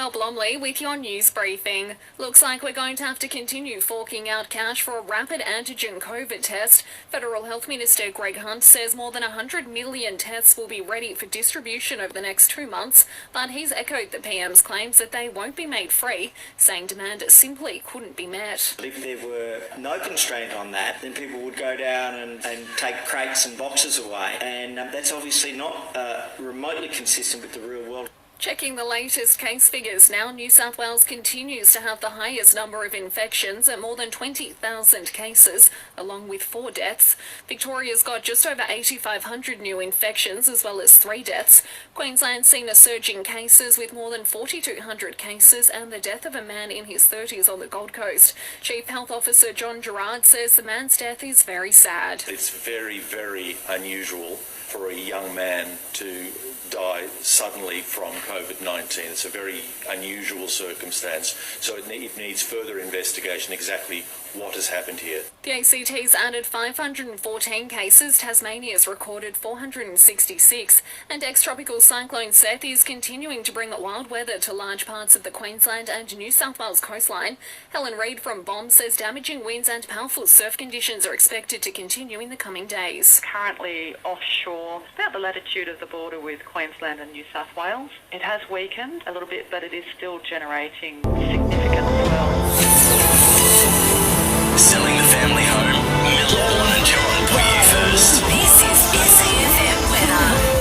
Mel Blomney with your news briefing. Looks like we're going to have to continue forking out cash for a rapid antigen COVID test. Federal Health Minister Greg Hunt says more than 100 million tests will be ready for distribution over the next 2 months, but he's echoed the PM's claims that they won't be made free, saying demand simply couldn't be met. If there were no constraint on that, then people would go down and take crates and boxes away, and that's obviously not remotely consistent with the real world. Checking the latest case figures now, New South Wales continues to have the highest number of infections at more than 20,000 cases, along with 4 deaths. Victoria's got just over 8,500 new infections, as well as 3 deaths. Queensland's seen a surge in cases with more than 4,200 cases and the death of a man in his 30s on the Gold Coast. Chief Health Officer John Gerard says the man's death is very sad. It's very, very unusual for a young man to die suddenly from COVID-19. It's a very unusual circumstance, so it needs further investigation exactly what has happened here. The ACT's added 514 cases, Tasmania's recorded 466, and ex-tropical cyclone Seth is continuing to bring wild weather to large parts of the Queensland and New South Wales coastline. Helen Reid from BOM says damaging winds and powerful surf conditions are expected to continue in the coming days. Currently offshore, about the latitude of the border with Queensland and New South Wales. It has weakened a little bit, but it is still generating significant swells. Selling the family home, Mel Blomney and John put you first. This is SAFM weather.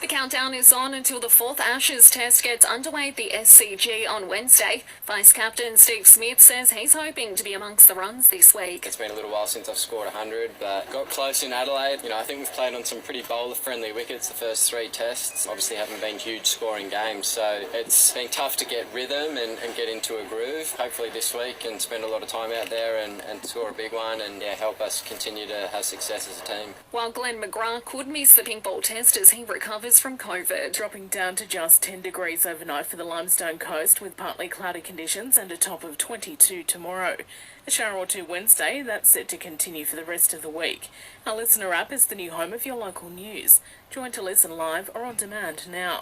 The countdown is on until the 4th Ashes test gets underway at the SCG on Wednesday. Vice-Captain Steve Smith says he's hoping to be amongst the runs this week. It's been a little while since I've scored 100, but got close in Adelaide. I think we've played on some pretty bowler-friendly wickets the first 3 tests. Obviously haven't been huge scoring games, so it's been tough to get rhythm and get into a groove. Hopefully this week and spend a lot of time out there and score a big one and help us continue to have success as a team. While Glenn McGrath could miss the pink ball test as he recovers from COVID. Dropping down to just 10 degrees overnight for the Limestone coast with partly cloudy conditions and a top of 22 tomorrow. A shower or 2 Wednesday, that's set to continue for the rest of the week. Our Listener app is the new home of your local news. Join to listen live or on demand now.